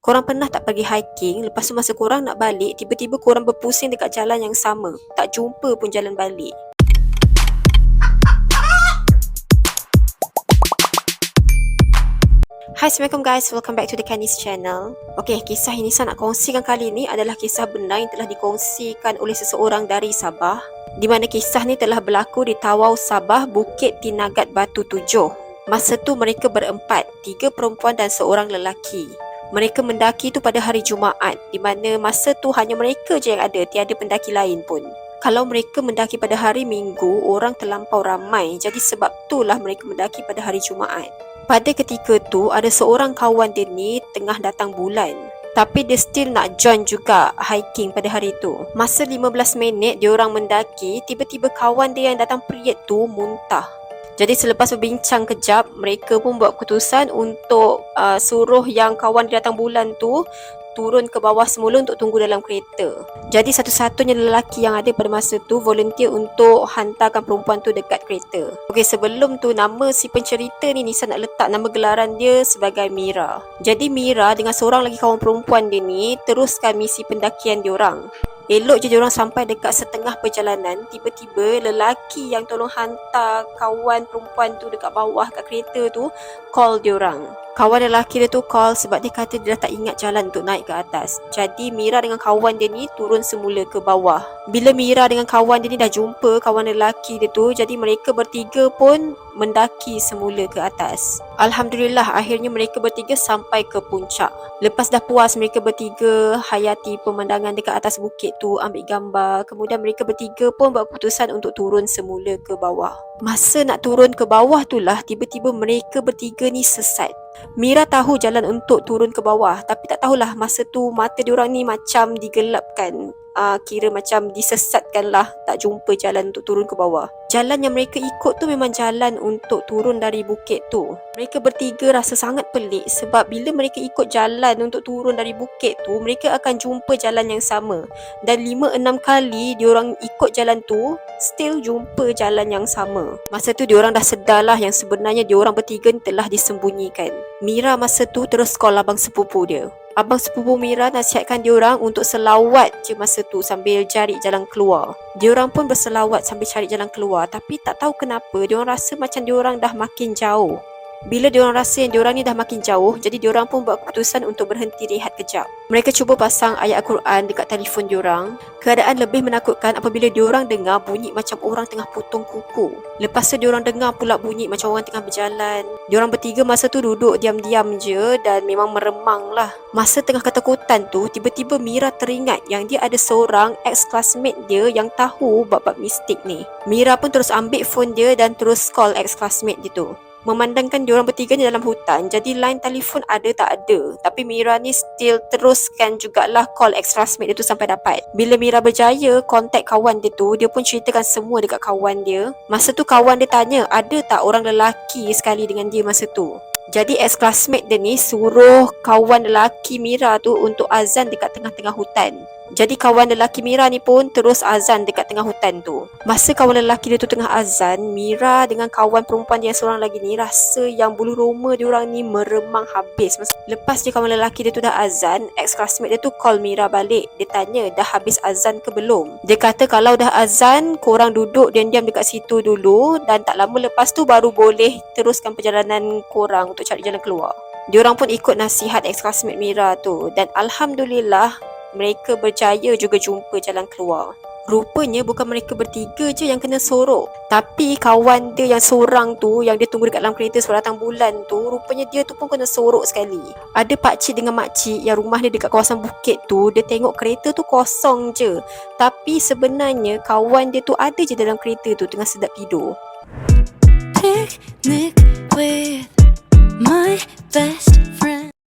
Korang pernah tak pergi hiking, lepas tu masa korang nak balik, tiba-tiba korang berpusing dekat jalan yang sama. Tak jumpa pun jalan balik. Hai, Assalamualaikum guys. Welcome back to the Candice channel. Okay, kisah yang Nisa nak kongsikan kali ni adalah kisah benar yang telah dikongsikan oleh seseorang dari Sabah. Di mana kisah ni telah berlaku di Tawau, Sabah, Bukit Tinagat Batu 7. Masa tu mereka berempat, 3 perempuan dan seorang lelaki. Mereka mendaki tu pada hari Jumaat, di mana masa tu hanya mereka je yang ada, tiada pendaki lain pun. Kalau mereka mendaki pada hari Minggu, orang terlampau ramai, jadi sebab itulah mereka mendaki pada hari Jumaat. Pada ketika tu, ada seorang kawan dia ni tengah datang bulan. Tapi dia still nak join juga hiking pada hari tu. Masa 15 minit diorang mendaki, tiba-tiba kawan dia yang datang period tu muntah. Jadi selepas berbincang kejap, mereka pun buat keputusan untuk suruh yang kawan dia datang bulan tu turun ke bawah semula untuk tunggu dalam kereta. Jadi satu-satunya lelaki yang ada pada masa tu volunteer untuk hantarkan perempuan tu dekat kereta. Okey, sebelum tu nama si pencerita ni Nisa nak letak nama gelaran dia sebagai Mira. Jadi Mira dengan seorang lagi kawan perempuan dia ni teruskan misi pendakian diorang. Elok je diorang sampai dekat setengah perjalanan, tiba-tiba lelaki yang tolong hantar kawan perempuan tu dekat bawah kat kereta tu call diorang. Kawan lelaki dia tu call sebab dia kata dia dah tak ingat jalan untuk naik ke atas. Jadi Mira dengan kawan dia ni turun semula ke bawah. Bila Mira dengan kawan dia ni dah jumpa kawan lelaki dia tu, jadi mereka bertiga pun mendaki semula ke atas. Alhamdulillah, akhirnya mereka bertiga sampai ke puncak. Lepas dah puas mereka bertiga hayati pemandangan dekat atas bukit tu, ambil gambar, kemudian mereka bertiga pun buat keputusan untuk turun semula ke bawah. Masa nak turun ke bawah tu lah, tiba-tiba mereka bertiga ni sesat. Mira tahu jalan untuk turun ke bawah, tapi tak tahulah masa tu mata diorang ni macam digelapkan. Kira macam disesatkan lah, tak jumpa jalan untuk turun ke bawah. Jalan yang mereka ikut tu memang jalan untuk turun dari bukit tu. Mereka bertiga rasa sangat pelik sebab bila mereka ikut jalan untuk turun dari bukit tu, mereka akan jumpa jalan yang sama. Dan 5-6 kali diorang ikut jalan tu, still jumpa jalan yang sama. Masa tu diorang dah sedar lah yang sebenarnya diorang bertiga ni telah disembunyikan. Mira masa tu terus call abang sepupu dia. Abang sepupu Mira nasihatkan diorang untuk selawat je masa tu sambil cari jalan keluar. Diorang pun berselawat sambil cari jalan keluar, tapi tak tahu kenapa diorang rasa macam diorang dah makin jauh. Bila diorang rasa yang diorang ni dah makin jauh, jadi diorang pun buat keputusan untuk berhenti rehat kejap. Mereka cuba pasang ayat Al-Quran dekat telefon diorang. Keadaan lebih menakutkan apabila diorang dengar bunyi macam orang tengah potong kuku. Lepas tu diorang dengar pula bunyi macam orang tengah berjalan. Diorang bertiga masa tu duduk diam-diam je dan memang meremang lah. Masa tengah ketakutan tu, tiba-tiba Mira teringat yang dia ada seorang ex-classmate dia yang tahu bab-bab mistik ni. Mira pun terus ambil phone dia dan terus call ex-classmate dia tu. Memandangkan diorang bertiga ni dalam hutan, jadi line telefon ada tak ada. Tapi Mira ni still teruskan jugalah call ex-classmate dia tu sampai dapat. Bila Mira berjaya kontak kawan dia tu, dia pun ceritakan semua dekat kawan dia. Masa tu kawan dia tanya, ada tak orang lelaki sekali dengan dia masa tu. Jadi ex-classmate dia ni suruh kawan lelaki Mira tu untuk azan dekat tengah-tengah hutan. Jadi kawan lelaki Mira ni pun terus azan dekat tengah hutan tu. Masa kawan lelaki dia tu tengah azan, Mira dengan kawan perempuan dia seorang lagi ni rasa yang bulu roma diorang ni meremang habis. Lepas je kawan lelaki dia tu dah azan, ex-classmate dia tu call Mira balik. Dia tanya dah habis azan ke belum. Dia kata kalau dah azan, korang duduk diam-diam dekat situ dulu dan tak lama lepas tu baru boleh teruskan perjalanan korang untuk cari jalan keluar. Diorang pun ikut nasihat ex-classmate Mira tu dan Alhamdulillah mereka berjaya juga jumpa jalan keluar. Rupanya bukan mereka bertiga je yang kena sorok, tapi kawan dia yang seorang tu, yang dia tunggu dekat dalam kereta suruh datang bulan tu, rupanya dia tu pun kena sorok sekali. Ada pakcik dengan makcik yang rumah dia dekat kawasan bukit tu, dia tengok kereta tu kosong je, tapi sebenarnya kawan dia tu ada je dalam kereta tu tengah sedap tidur. Picnic with my best friend.